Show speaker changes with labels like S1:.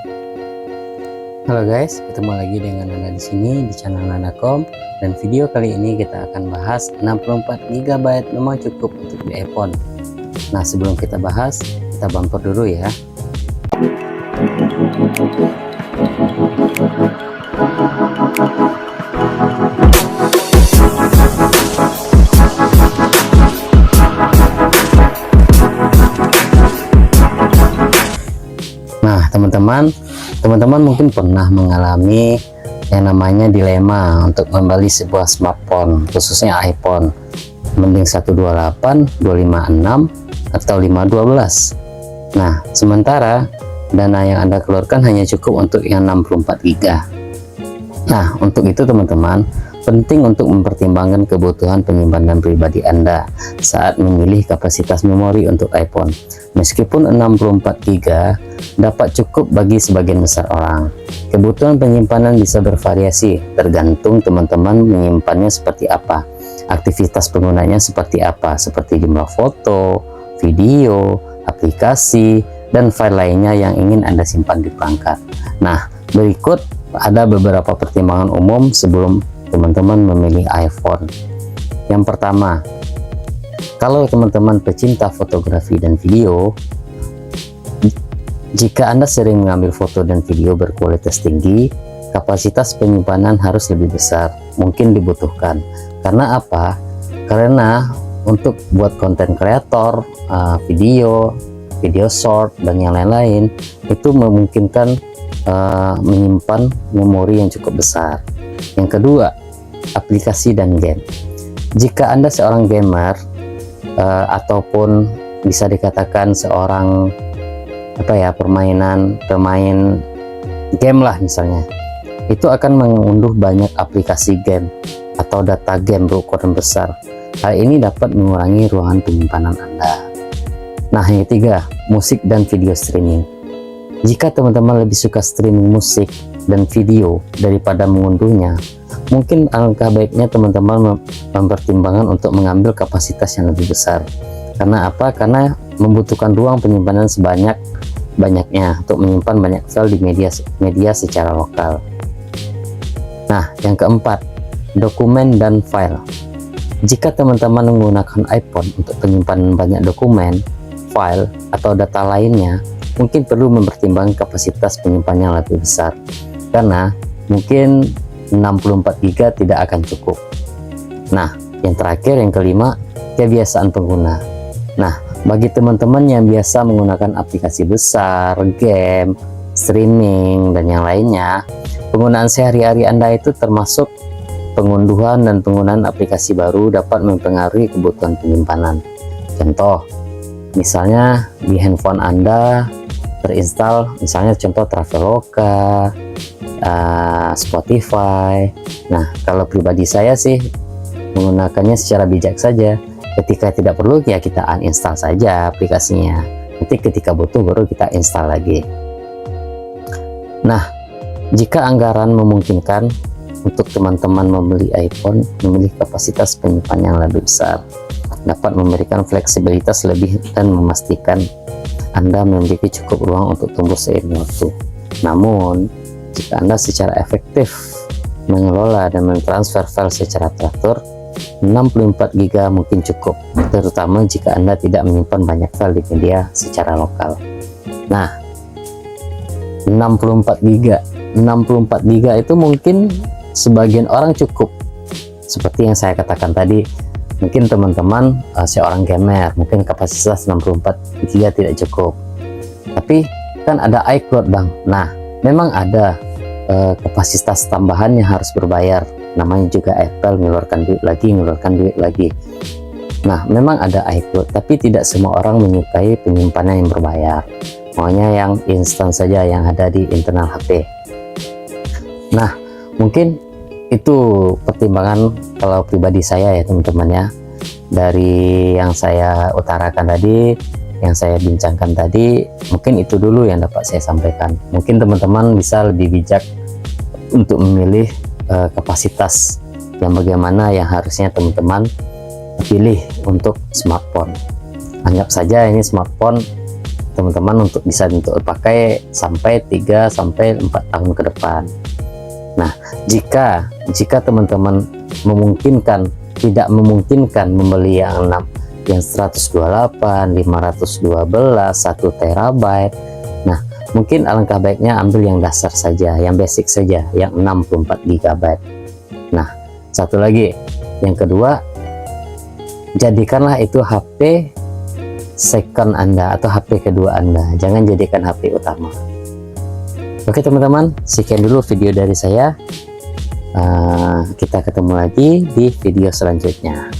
S1: Halo guys, ketemu lagi dengan Nana di sini di channel Nanakom, dan video kali ini kita akan bahas 64 GB memang cukup untuk di iPhone. Nah, sebelum kita bahas, kita bumper dulu ya. Nah, teman-teman mungkin pernah mengalami yang namanya dilema untuk membeli sebuah smartphone, khususnya iPhone, mending 128, 256 atau 512. Nah, sementara dana yang Anda keluarkan hanya cukup untuk yang 64 GB. Nah, untuk itu teman-teman, penting untuk mempertimbangkan kebutuhan penyimpanan pribadi Anda saat memilih kapasitas memori untuk iPhone. Meskipun 64 GB dapat cukup bagi sebagian besar orang, kebutuhan penyimpanan bisa bervariasi tergantung teman-teman menyimpannya seperti apa, aktivitas penggunanya seperti apa, seperti jumlah foto, video, aplikasi, dan file lainnya yang ingin Anda simpan di perangkat. Nah, berikut ada beberapa pertimbangan umum sebelum teman-teman memilih iPhone. Yang pertama, kalau teman-teman pecinta fotografi dan video, jika Anda sering mengambil foto dan video berkualitas tinggi, kapasitas penyimpanan harus lebih besar, mungkin dibutuhkan. Karena apa? Karena untuk buat konten kreator, video short, dan yang lain-lain, itu memungkinkan menyimpan memori yang cukup besar. Yang kedua, aplikasi dan game. Jika Anda seorang gamer, ataupun bisa dikatakan seorang pemain game lah misalnya, itu akan mengunduh banyak aplikasi game atau data game berukuran besar. Hal ini dapat mengurangi ruangan penyimpanan Anda. Nah, yang ketiga, musik dan video streaming. Jika teman-teman lebih suka streaming musik dan video daripada mengunduhnya, mungkin alangkah baiknya teman-teman mempertimbangkan untuk mengambil kapasitas yang lebih besar. Karena apa? Karena membutuhkan ruang penyimpanan sebanyak-banyaknya untuk menyimpan banyak file di media secara lokal. Nah, yang keempat, dokumen dan file. Jika teman-teman menggunakan iPhone untuk penyimpanan banyak dokumen, file, atau data lainnya, mungkin perlu mempertimbangkan kapasitas penyimpanannya yang lebih besar, karena mungkin 64 GB tidak akan cukup. Nah, yang terakhir, yang kelima, kebiasaan pengguna. Nah, bagi teman-teman yang biasa menggunakan aplikasi besar, game, streaming, dan yang lainnya, penggunaan sehari-hari Anda itu termasuk pengunduhan dan penggunaan aplikasi baru dapat mempengaruhi kebutuhan penyimpanan. Contoh, misalnya di handphone Anda terinstall misalnya contoh Traveloka, Spotify. Nah, kalau pribadi saya sih menggunakannya secara bijak saja. Ketika tidak perlu ya kita uninstall saja aplikasinya. Nanti ketika butuh baru kita install lagi. Nah, jika anggaran memungkinkan untuk teman-teman membeli iPhone, memilih kapasitas penyimpan yang lebih besar dapat memberikan fleksibilitas lebih dan memastikan Anda memiliki cukup ruang untuk tumbuh seiring waktu. Namun, jika Anda secara efektif mengelola dan mentransfer file secara teratur, 64 GB mungkin cukup, terutama jika Anda tidak menyimpan banyak file di media secara lokal. Nah, 64 GB itu mungkin sebagian orang cukup. Seperti yang saya katakan tadi, mungkin teman-teman seorang gamer, mungkin kapasitas 64 GB tidak cukup. Tapi kan ada iCloud Bang. Nah, memang ada kapasitas tambahan yang harus berbayar. Namanya juga Apple, ngeluarkan duit lagi. Nah, memang ada iCloud, tapi tidak semua orang menyukai penyimpanan yang berbayar. Maunya yang instan saja, yang ada di internal HP. Nah, mungkin itu pertimbangan kalau pribadi saya ya teman-teman ya. Dari yang saya utarakan tadi, yang saya bincangkan tadi, mungkin itu dulu yang dapat saya sampaikan. Mungkin teman-teman bisa lebih bijak untuk memilih kapasitas yang bagaimana yang harusnya teman-teman pilih untuk smartphone. Anggap saja ini smartphone teman-teman untuk bisa untuk pakai sampai 3 sampai 4 tahun ke depan. Nah, jika teman-teman tidak memungkinkan membeli yang 128, 512, 1 terabyte. Nah, mungkin alangkah baiknya ambil yang dasar saja, yang basic saja, yang 64 GB. Nah, satu lagi, yang kedua, jadikanlah itu HP second Anda atau HP kedua Anda, jangan jadikan HP utama. Oke teman-teman, sekian dulu video dari saya. Kita ketemu lagi di video selanjutnya.